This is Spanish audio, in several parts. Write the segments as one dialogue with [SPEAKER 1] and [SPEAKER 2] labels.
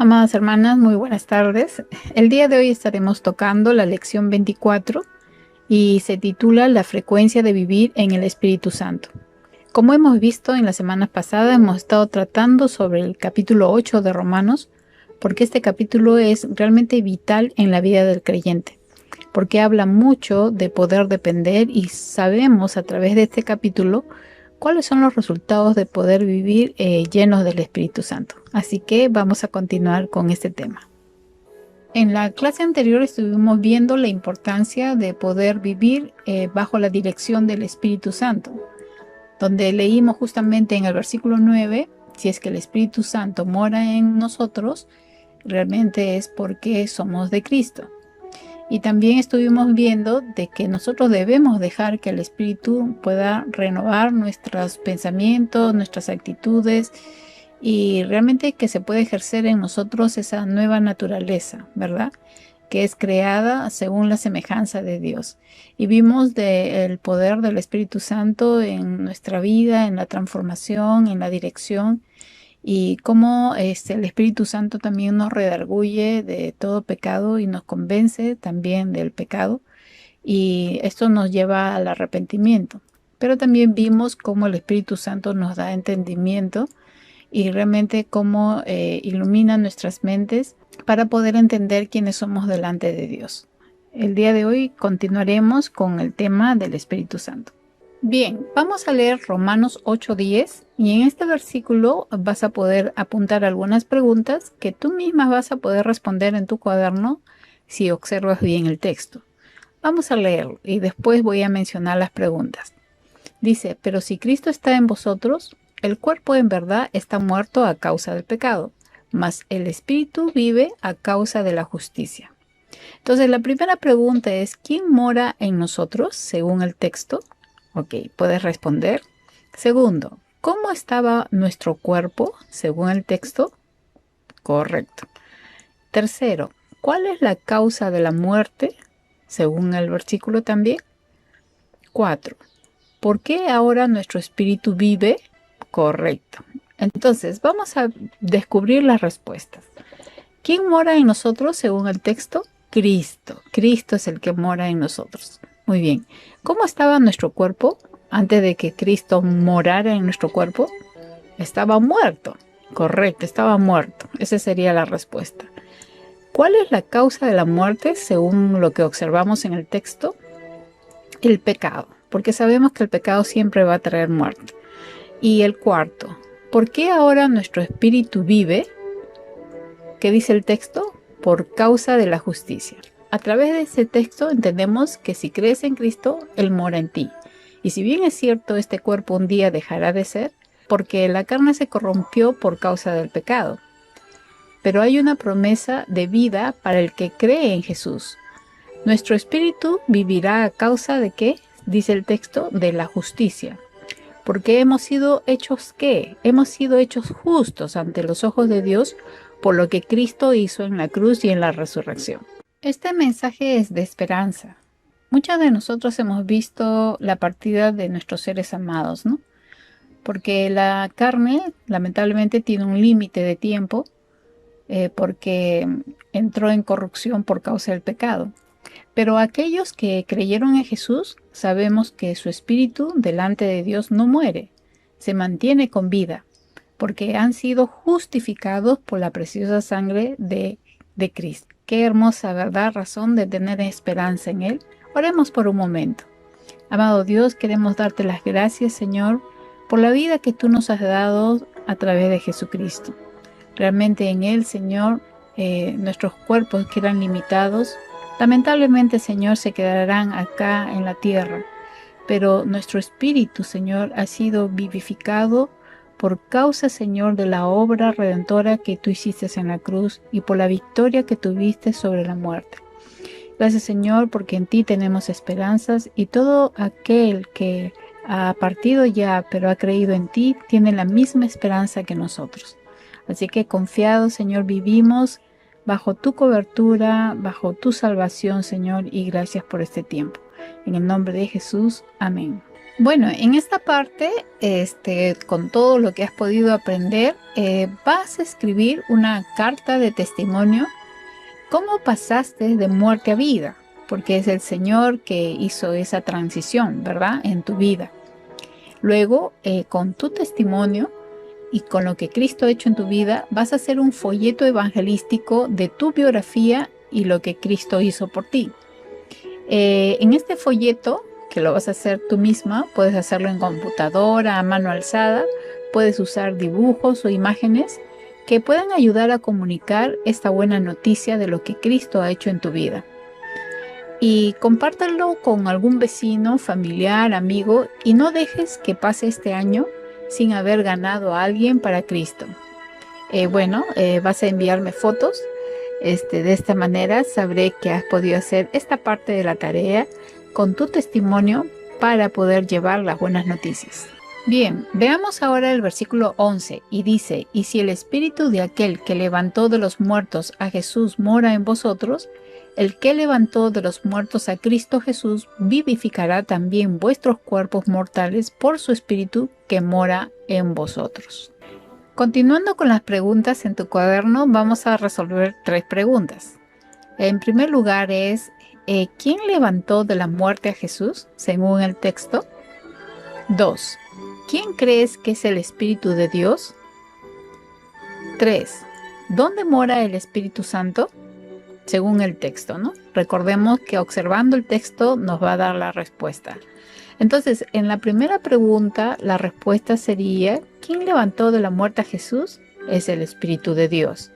[SPEAKER 1] Amadas hermanas, muy buenas tardes. El día de hoy estaremos tocando la lección 24 y se titula La frecuencia de vivir en el Espíritu Santo. Como hemos visto en las semanas pasadas, hemos estado tratando sobre el capítulo 8 de Romanos, porque este capítulo es realmente vital en la vida del creyente, porque habla mucho de poder depender y sabemos a través de este capítulo cuáles son los resultados de poder vivir llenos del Espíritu Santo. Así que vamos a continuar con este tema. En la clase anterior estuvimos viendo la importancia de poder vivir bajo la dirección del Espíritu Santo, donde leímos justamente en el versículo 9, si es que el Espíritu Santo mora en nosotros, realmente es porque somos de Cristo. Y también estuvimos viendo de que nosotros debemos dejar que el Espíritu pueda renovar nuestros pensamientos, nuestras actitudes y realmente que se puede ejercer en nosotros esa nueva naturaleza, ¿verdad? Que es creada según la semejanza de Dios. Y vimos el poder del Espíritu Santo en nuestra vida, en la transformación, en la dirección, y cómo el Espíritu Santo también nos redarguye de todo pecado y nos convence también del pecado, y esto nos lleva al arrepentimiento. Pero también vimos cómo el Espíritu Santo nos da entendimiento y realmente cómo ilumina nuestras mentes para poder entender quiénes somos delante de Dios. El día de hoy continuaremos con el tema del Espíritu Santo. Bien, vamos a leer Romanos 8:10 y en este versículo vas a poder apuntar algunas preguntas que tú misma vas a poder responder en tu cuaderno si observas bien el texto. Vamos a leerlo y después voy a mencionar las preguntas. Dice, pero si Cristo está en vosotros, el cuerpo en verdad está muerto a causa del pecado, mas el espíritu vive a causa de la justicia. Entonces la primera pregunta es, ¿quién mora en nosotros según el texto? Ok, puedes responder. Segundo, ¿cómo estaba nuestro cuerpo según el texto? Correcto. Tercero, ¿cuál es la causa de la muerte según el versículo también? 4. ¿Por qué ahora nuestro espíritu vive? Correcto. Entonces, vamos a descubrir las respuestas. ¿Quién mora en nosotros según el texto? Cristo. Cristo es el que mora en nosotros. Muy bien. ¿Cómo estaba nuestro cuerpo antes de que Cristo morara en nuestro cuerpo? Estaba muerto. Correcto, estaba muerto. Esa sería la respuesta. ¿Cuál es la causa de la muerte según lo que observamos en el texto? El pecado, porque sabemos que el pecado siempre va a traer muerte. Y el cuarto, ¿por qué ahora nuestro espíritu vive? ¿Qué dice el texto? Por causa de la justicia. A través de ese texto entendemos que si crees en Cristo, Él mora en ti. Y si bien es cierto, este cuerpo un día dejará de ser, porque la carne se corrompió por causa del pecado. Pero hay una promesa de vida para el que cree en Jesús. Nuestro espíritu vivirá a causa de ¿qué? Dice el texto, de la justicia. Porque hemos sido hechos ¿qué? Hemos sido hechos justos ante los ojos de Dios por lo que Cristo hizo en la cruz y en la resurrección. Este mensaje es de esperanza. Muchos de nosotros hemos visto la partida de nuestros seres amados, ¿no? Porque la carne, lamentablemente, tiene un límite de tiempo porque entró en corrupción por causa del pecado. Pero aquellos que creyeron en Jesús, sabemos que su espíritu delante de Dios no muere, se mantiene con vida, porque han sido justificados por la preciosa sangre de Cristo. Qué hermosa, ¿verdad? Razón de tener esperanza en Él. Oremos por un momento. Amado Dios, queremos darte las gracias, Señor, por la vida que tú nos has dado a través de Jesucristo. Realmente en Él, Señor, nuestros cuerpos que eran limitados, lamentablemente, Señor, se quedarán acá en la tierra, pero nuestro espíritu, Señor, ha sido vivificado por causa, Señor, de la obra redentora que tú hiciste en la cruz y por la victoria que tuviste sobre la muerte. Gracias, Señor, porque en ti tenemos esperanzas y todo aquel que ha partido ya, pero ha creído en ti, tiene la misma esperanza que nosotros. Así que confiados, Señor, vivimos bajo tu cobertura, bajo tu salvación, Señor, y gracias por este tiempo. En el nombre de Jesús, amén. Bueno, en esta parte, con todo lo que has podido aprender, vas a escribir una carta de testimonio. ¿Cómo pasaste de muerte a vida? Porque es el Señor que hizo esa transición, ¿verdad? En tu vida. Luego, con tu testimonio y con lo que Cristo ha hecho en tu vida, vas a hacer un folleto evangelístico de tu biografía y lo que Cristo hizo por ti. En este folleto, que lo vas a hacer tú misma, puedes hacerlo en computadora, a mano alzada, puedes usar dibujos o imágenes que puedan ayudar a comunicar esta buena noticia de lo que Cristo ha hecho en tu vida. Y compártelo con algún vecino, familiar, amigo, y no dejes que pase este año sin haber ganado a alguien para Cristo. Vas a enviarme fotos. De esta manera sabré que has podido hacer esta parte de la tarea con tu testimonio para poder llevar las buenas noticias. Bien, veamos ahora el versículo 11 y dice: y si el espíritu de aquel que levantó de los muertos a Jesús mora en vosotros, el que levantó de los muertos a Cristo Jesús vivificará también vuestros cuerpos mortales por su espíritu que mora en vosotros. Continuando con las preguntas en tu cuaderno, vamos a resolver 3 preguntas. En primer lugar es, ¿quién levantó de la muerte a Jesús según el texto? 2. ¿Quién crees que es el Espíritu de Dios? 3. ¿Dónde mora el Espíritu Santo? Según el texto, ¿no? Recordemos que observando el texto nos va a dar la respuesta. Entonces, en la primera pregunta, la respuesta sería, ¿quién levantó de la muerte a Jesús? Es el Espíritu de Dios.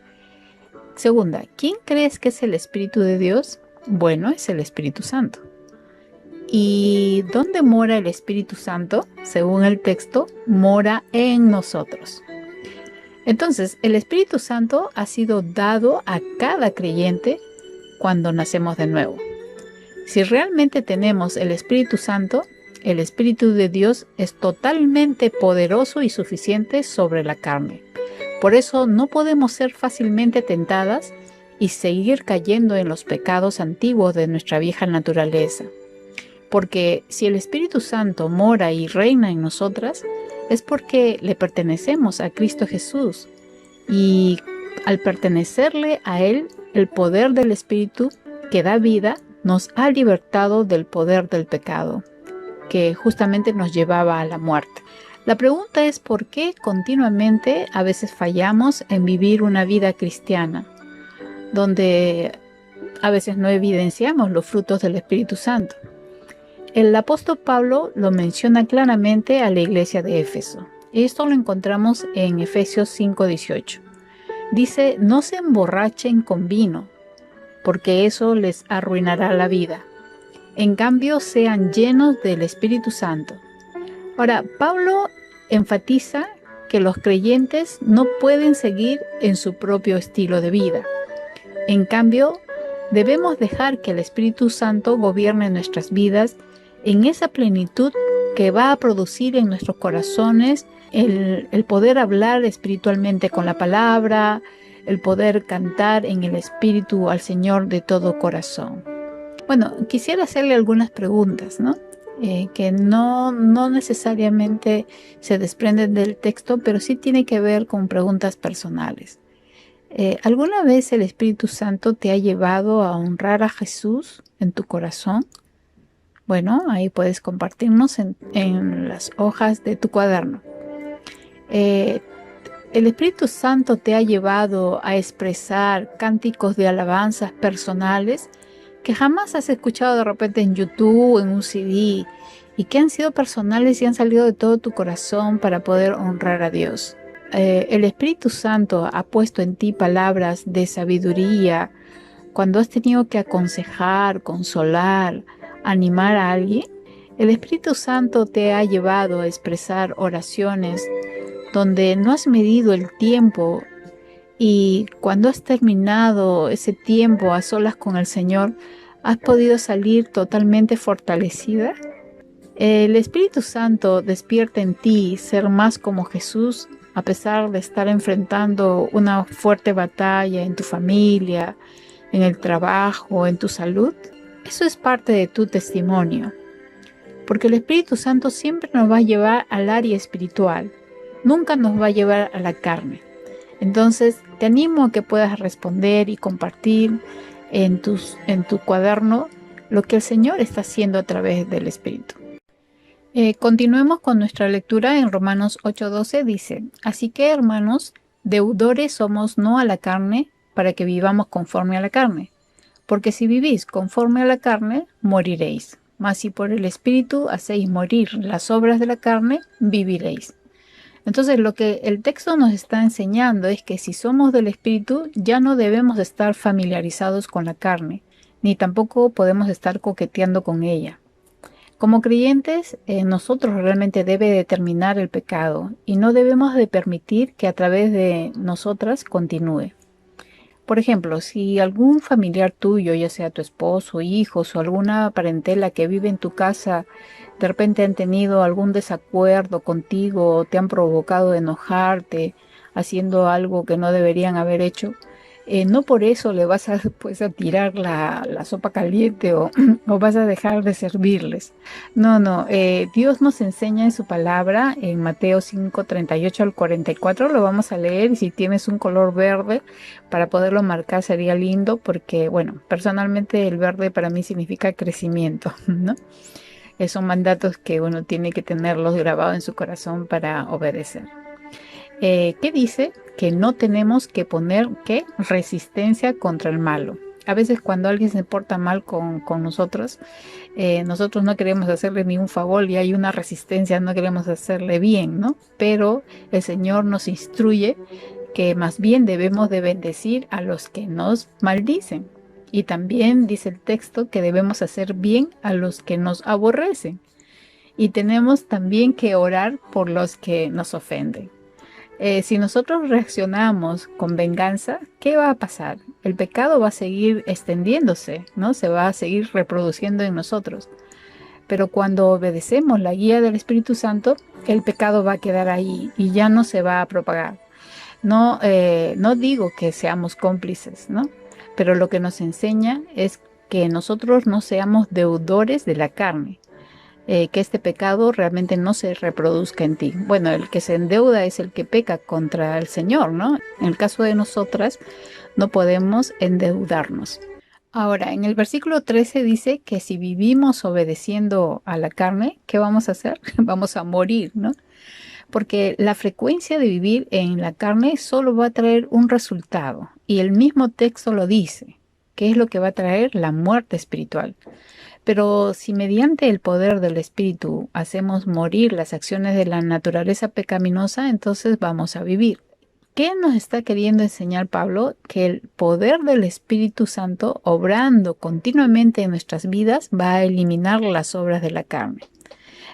[SPEAKER 1] Segunda, ¿quién crees que es el Espíritu de Dios? Bueno, es el Espíritu Santo. ¿Y dónde mora el Espíritu Santo? Según el texto, mora en nosotros. Entonces, el Espíritu Santo ha sido dado a cada creyente cuando nacemos de nuevo. Si realmente tenemos el Espíritu Santo, el Espíritu de Dios es totalmente poderoso y suficiente sobre la carne. Por eso no podemos ser fácilmente tentadas y seguir cayendo en los pecados antiguos de nuestra vieja naturaleza. Porque si el Espíritu Santo mora y reina en nosotras, es porque le pertenecemos a Cristo Jesús. Y al pertenecerle a Él, el poder del Espíritu que da vida nos ha libertado del poder del pecado, que justamente nos llevaba a la muerte. La pregunta es por qué continuamente a veces fallamos en vivir una vida cristiana, donde a veces no evidenciamos los frutos del Espíritu Santo. El apóstol Pablo lo menciona claramente a la iglesia de Éfeso. Esto lo encontramos en Efesios 5:18. Dice, no se emborrachen con vino, porque eso les arruinará la vida. En cambio, sean llenos del Espíritu Santo. Ahora, Pablo enfatiza que los creyentes no pueden seguir en su propio estilo de vida. En cambio, debemos dejar que el Espíritu Santo gobierne nuestras vidas en esa plenitud que va a producir en nuestros corazones el poder hablar espiritualmente con la palabra, el poder cantar en el Espíritu al Señor de todo corazón. Bueno, quisiera hacerle algunas preguntas, ¿no? Que no necesariamente se desprenden del texto, pero sí tiene que ver con preguntas personales. ¿Alguna vez el Espíritu Santo te ha llevado a honrar a Jesús en tu corazón? Bueno, ahí puedes compartirnos en las hojas de tu cuaderno. ¿El Espíritu Santo te ha llevado a expresar cánticos de alabanzas personales que jamás has escuchado de repente en YouTube, en un CD, y que han sido personales y han salido de todo tu corazón para poder honrar a Dios? El Espíritu Santo ha puesto en ti palabras de sabiduría cuando has tenido que aconsejar, consolar, animar a alguien. El Espíritu Santo te ha llevado a expresar oraciones donde no has medido el tiempo y cuando has terminado ese tiempo a solas con el Señor, has podido salir totalmente fortalecida. El Espíritu Santo despierta en ti ser más como Jesús a pesar de estar enfrentando una fuerte batalla en tu familia, en el trabajo, en tu salud. Eso es parte de tu testimonio. porque el Espíritu Santo siempre nos va a llevar al área espiritual, nunca nos va a llevar a la carne. Entonces, te animo a que puedas responder y compartir en tu cuaderno lo que el Señor está haciendo a través del Espíritu. Continuemos con nuestra lectura en Romanos 8:12. Dice: así que, hermanos, deudores somos no a la carne, para que vivamos conforme a la carne. Porque si vivís conforme a la carne, moriréis. Mas si por el Espíritu hacéis morir las obras de la carne, viviréis. Entonces, lo que el texto nos está enseñando es que si somos del Espíritu, ya no debemos estar familiarizados con la carne, ni tampoco podemos estar coqueteando con ella. Como creyentes, nosotros realmente debe determinar el pecado y no debemos de permitir que a través de nosotras continúe. Por ejemplo, si algún familiar tuyo, ya sea tu esposo, hijos o alguna parentela que vive en tu casa, de repente han tenido algún desacuerdo contigo o te han provocado enojarte haciendo algo que no deberían haber hecho, no por eso le vas a, pues, a tirar la sopa caliente o vas a dejar de servirles. No, Dios nos enseña en su palabra, en Mateo 5:38 al 44, lo vamos a leer, y si tienes un color verde para poderlo marcar sería lindo, porque, bueno, personalmente el verde para mí significa crecimiento, ¿no? Son mandatos que uno tiene que tenerlos grabados en su corazón para obedecer. ¿Qué dice? Que no tenemos que poner, ¿qué? Resistencia contra el malo. A veces cuando alguien se porta mal con nosotros, nosotros no queremos hacerle ni un favor y hay una resistencia, no queremos hacerle bien, ¿no? Pero el Señor nos instruye que más bien debemos de bendecir a los que nos maldicen. Y también dice el texto que debemos hacer bien a los que nos aborrecen. Y tenemos también que orar por los que nos ofenden. Si nosotros reaccionamos con venganza, ¿qué va a pasar? El pecado va a seguir extendiéndose, ¿no? Se va a seguir reproduciendo en nosotros. Pero cuando obedecemos la guía del Espíritu Santo, el pecado va a quedar ahí y ya no se va a propagar. No digo que seamos cómplices, ¿no? Pero lo que nos enseña es que nosotros no seamos deudores de la carne. Que este pecado realmente no se reproduzca en ti. Bueno, el que se endeuda es el que peca contra el Señor, ¿no? En el caso de nosotras, no podemos endeudarnos. Ahora, en el versículo 13 dice que si vivimos obedeciendo a la carne, ¿qué vamos a hacer? Vamos a morir, ¿no? Porque la frecuencia de vivir en la carne solo va a traer un resultado. Y el mismo texto lo dice. ¿Qué es lo que va a traer? La muerte espiritual. Pero si mediante el poder del Espíritu hacemos morir las acciones de la naturaleza pecaminosa, entonces vamos a vivir. ¿Qué nos está queriendo enseñar Pablo? Que el poder del Espíritu Santo, obrando continuamente en nuestras vidas, va a eliminar las obras de la carne.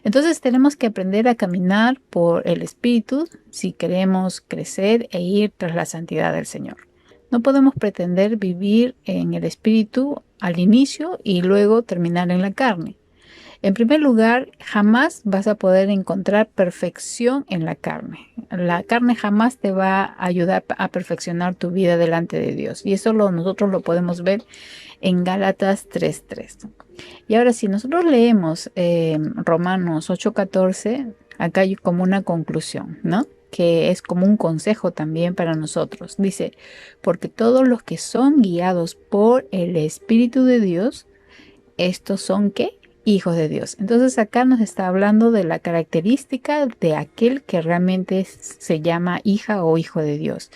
[SPEAKER 1] Entonces tenemos que aprender a caminar por el Espíritu si queremos crecer e ir tras la santidad del Señor. No podemos pretender vivir en el Espíritu al inicio y luego terminar en la carne. En primer lugar, jamás vas a poder encontrar perfección en la carne. La carne jamás te va a ayudar a perfeccionar tu vida delante de Dios. Y eso nosotros lo podemos ver en Gálatas 3:3. Y ahora, si nosotros leemos Romanos 8:14, acá hay como una conclusión, ¿no? Que es como un consejo también para nosotros. Dice: porque todos los que son guiados por el Espíritu de Dios, estos son, ¿qué? Hijos de Dios. Entonces acá nos está hablando de la característica de aquel que realmente se llama hija o hijo de Dios.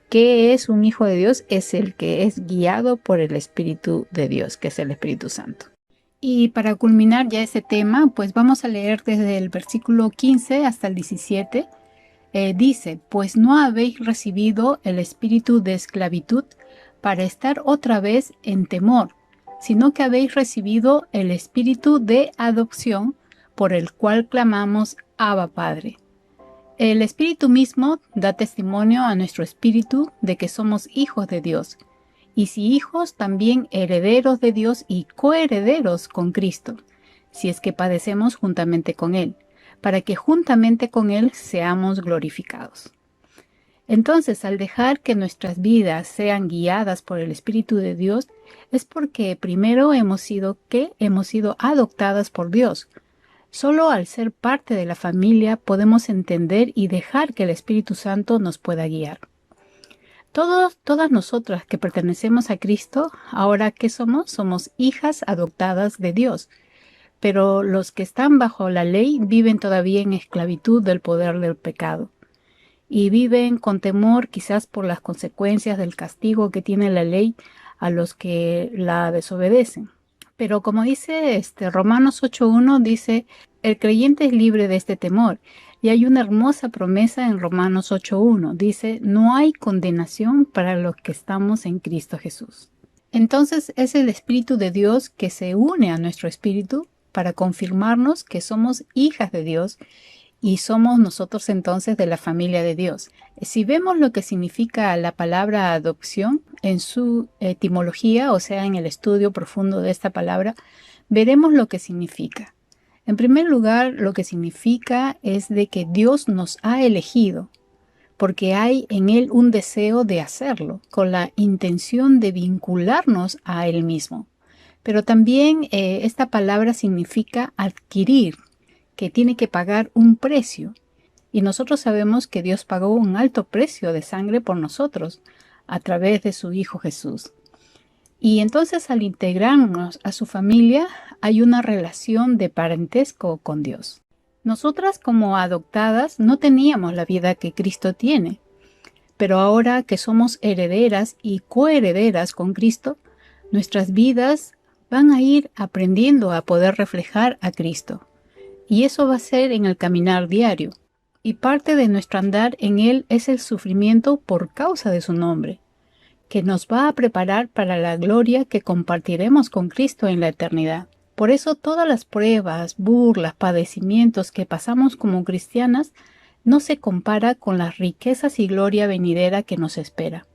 [SPEAKER 1] ¿Qué es un hijo de Dios? Es el que es guiado por el Espíritu de Dios, que es el Espíritu Santo. Y para culminar ya ese tema, pues vamos a leer desde el versículo 15 hasta el 17. Dice: pues no habéis recibido el espíritu de esclavitud para estar otra vez en temor, sino que habéis recibido el espíritu de adopción, por el cual clamamos: Abba, Padre. El Espíritu mismo da testimonio a nuestro espíritu de que somos hijos de Dios, y si hijos, también herederos de Dios y coherederos con Cristo, si es que padecemos juntamente con Él, para que juntamente con Él seamos glorificados. Entonces, al dejar que nuestras vidas sean guiadas por el Espíritu de Dios, es porque primero hemos sido adoptadas por Dios. Solo al ser parte de la familia podemos entender y dejar que el Espíritu Santo nos pueda guiar. Todas nosotras que pertenecemos a Cristo, ahora ¿qué somos? Somos hijas adoptadas de Dios. Pero los que están bajo la ley viven todavía en esclavitud del poder del pecado. Y viven con temor quizás por las consecuencias del castigo que tiene la ley a los que la desobedecen. Pero como dice Romanos 8.1, dice, el creyente es libre de este temor. Y hay una hermosa promesa en Romanos 8.1. Dice, no hay condenación para los que estamos en Cristo Jesús. Entonces es el Espíritu de Dios que se une a nuestro espíritu para confirmarnos que somos hijas de Dios y somos nosotros entonces de la familia de Dios. Si vemos lo que significa la palabra adopción en su etimología, o sea, en el estudio profundo de esta palabra, veremos lo que significa. En primer lugar, lo que significa es de que Dios nos ha elegido, porque hay en Él un deseo de hacerlo, con la intención de vincularnos a Él mismo. Pero también esta palabra significa adquirir, que tiene que pagar un precio. Y nosotros sabemos que Dios pagó un alto precio de sangre por nosotros a través de su Hijo Jesús. Y entonces al integrarnos a su familia hay una relación de parentesco con Dios. Nosotras como adoptadas no teníamos la vida que Cristo tiene, pero ahora que somos herederas y coherederas con Cristo, nuestras vidas van a ir aprendiendo a poder reflejar a Cristo. Y eso va a ser en el caminar diario. Y parte de nuestro andar en Él es el sufrimiento por causa de su nombre, que nos va a preparar para la gloria que compartiremos con Cristo en la eternidad. Por eso todas las pruebas, burlas, padecimientos que pasamos como cristianas no se compara con las riquezas y gloria venidera que nos espera.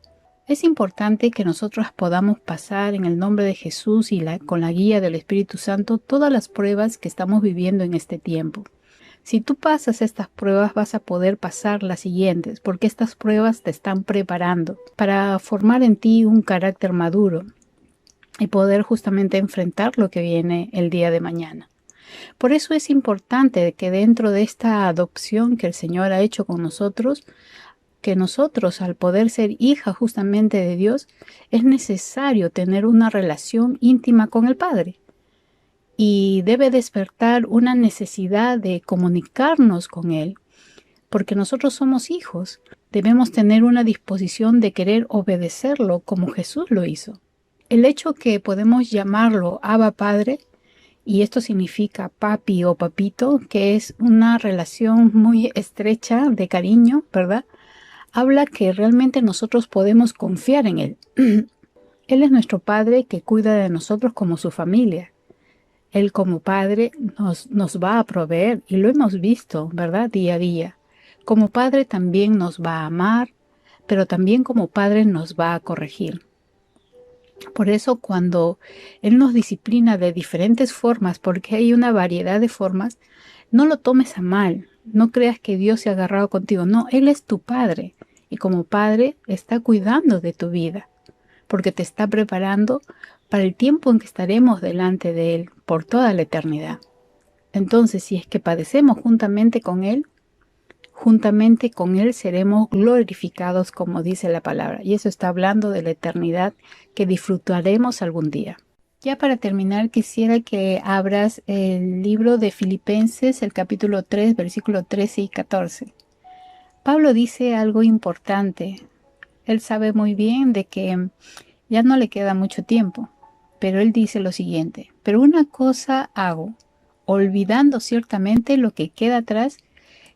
[SPEAKER 1] Es importante que nosotros podamos pasar en el nombre de Jesús y con la guía del Espíritu Santo todas las pruebas que estamos viviendo en este tiempo. Si tú pasas estas pruebas vas a poder pasar las siguientes, porque estas pruebas te están preparando para formar en ti un carácter maduro y poder justamente enfrentar lo que viene el día de mañana. Por eso es importante que dentro de esta adopción que el Señor ha hecho con nosotros, que nosotros al poder ser hija justamente de Dios, es necesario tener una relación íntima con el Padre. Y debe despertar una necesidad de comunicarnos con Él, porque nosotros somos hijos. Debemos tener una disposición de querer obedecerlo como Jesús lo hizo. El hecho que podemos llamarlo Abba Padre, y esto significa papi o papito, que es una relación muy estrecha de cariño, ¿verdad? Habla que realmente nosotros podemos confiar en Él. Él es nuestro Padre que cuida de nosotros como su familia. Él como Padre nos va a proveer y lo hemos visto, ¿verdad? Día a día. Como Padre también nos va a amar, pero también como Padre nos va a corregir. Por eso cuando Él nos disciplina de diferentes formas, porque hay una variedad de formas, no lo tomes a mal. No creas que Dios se ha agarrado contigo. No, Él es tu Padre. Y como Padre está cuidando de tu vida, porque te está preparando para el tiempo en que estaremos delante de Él por toda la eternidad. Entonces, si es que padecemos juntamente con Él seremos glorificados, como dice la palabra. Y eso está hablando de la eternidad que disfrutaremos algún día. Ya para terminar, quisiera que abras el libro de Filipenses, el capítulo 3, versículo 13 y 14. Pablo dice algo importante. Él sabe muy bien de que ya no le queda mucho tiempo, pero él dice lo siguiente: pero una cosa hago, olvidando ciertamente lo que queda atrás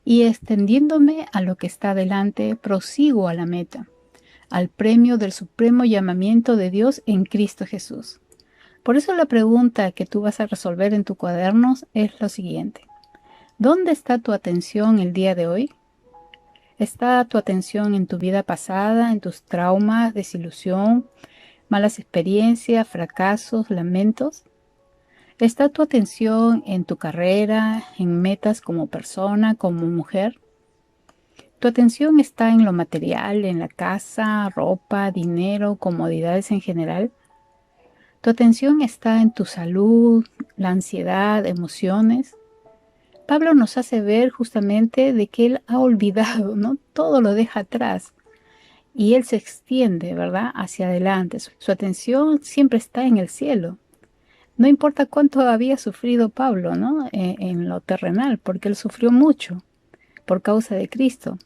[SPEAKER 1] y extendiéndome a lo que está delante, prosigo a la meta, al premio del supremo llamamiento de Dios en Cristo Jesús. Por eso la pregunta que tú vas a resolver en tu cuaderno es lo siguiente: ¿dónde está tu atención el día de hoy? ¿Está tu atención en tu vida pasada, en tus traumas, desilusión, malas experiencias, fracasos, lamentos? ¿Está tu atención en tu carrera, en metas como persona, como mujer? ¿Tu atención está en lo material, en la casa, ropa, dinero, comodidades en general? ¿Tu atención está en tu salud, la ansiedad, emociones? Pablo nos hace ver justamente de que él ha olvidado, ¿no? Todo lo deja atrás y él se extiende, ¿verdad? Hacia adelante. Su atención siempre está en el cielo. No importa cuánto había sufrido Pablo, ¿no? En lo terrenal, porque él sufrió mucho por causa de Cristo.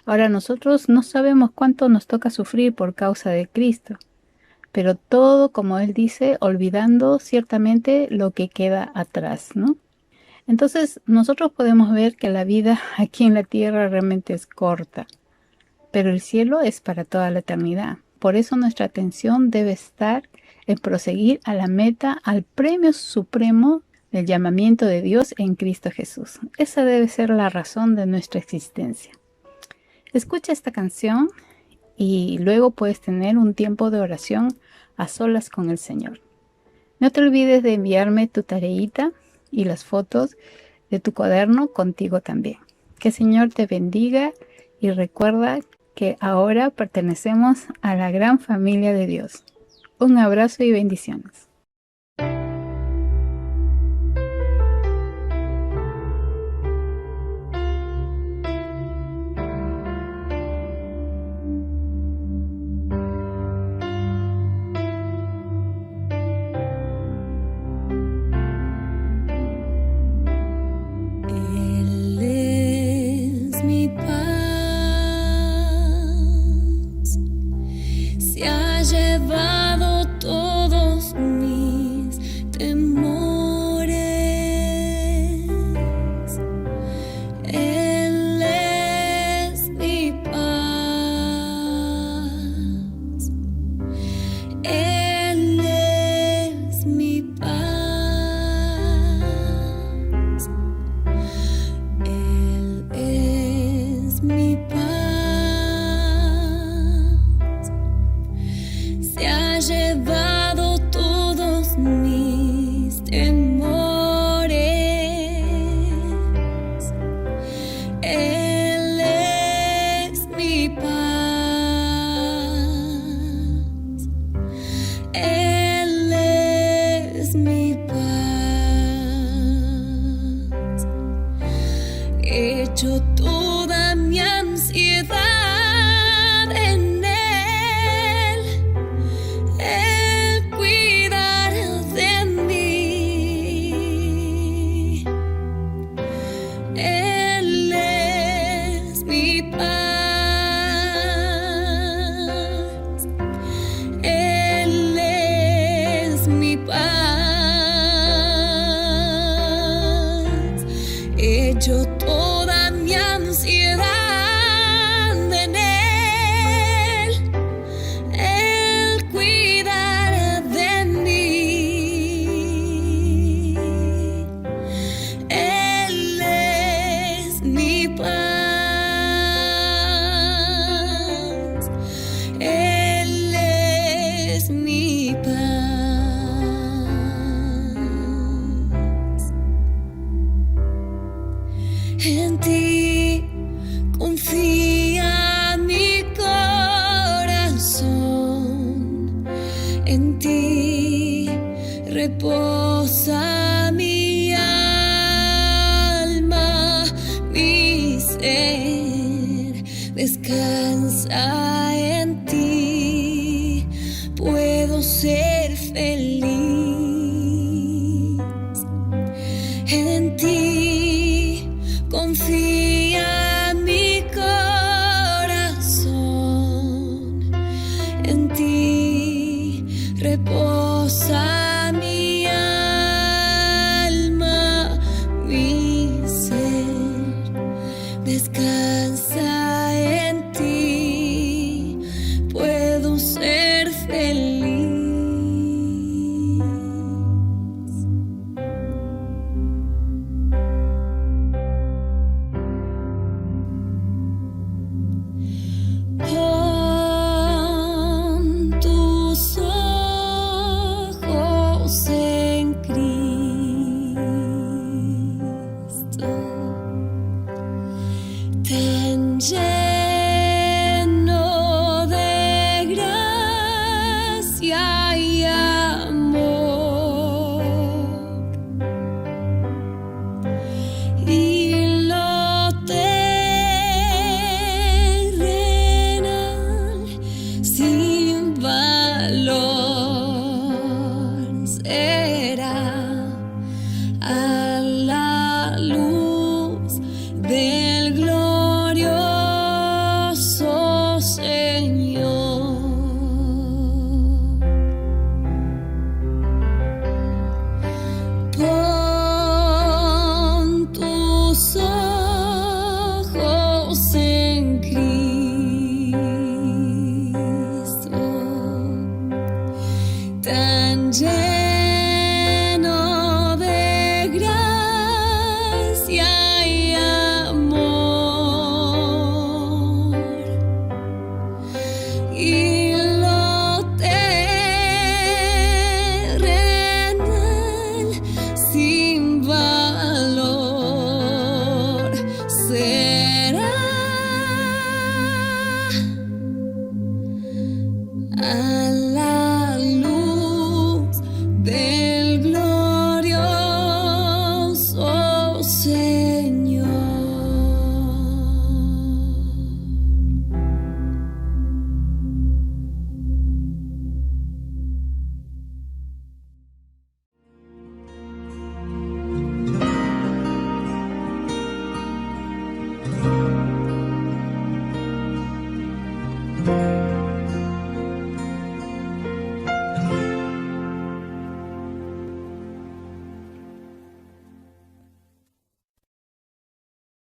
[SPEAKER 1] Ahora nosotros no sabemos cuánto nos toca sufrir por causa de Cristo, pero todo, como él dice, olvidando ciertamente lo que queda atrás, ¿no? Entonces nosotros podemos ver que la vida aquí en la tierra realmente es corta, pero el cielo es para toda la eternidad. Por eso nuestra atención debe estar en proseguir a la meta, al premio supremo del llamamiento de Dios en Cristo Jesús. Esa debe ser la razón de nuestra existencia. Escucha esta canción y luego puedes tener un tiempo de oración a solas con el Señor. No te olvides de enviarme tu tareita y las fotos de tu cuaderno contigo también. Que el Señor te bendiga y recuerda que ahora pertenecemos a la gran familia de Dios. Un abrazo y bendiciones.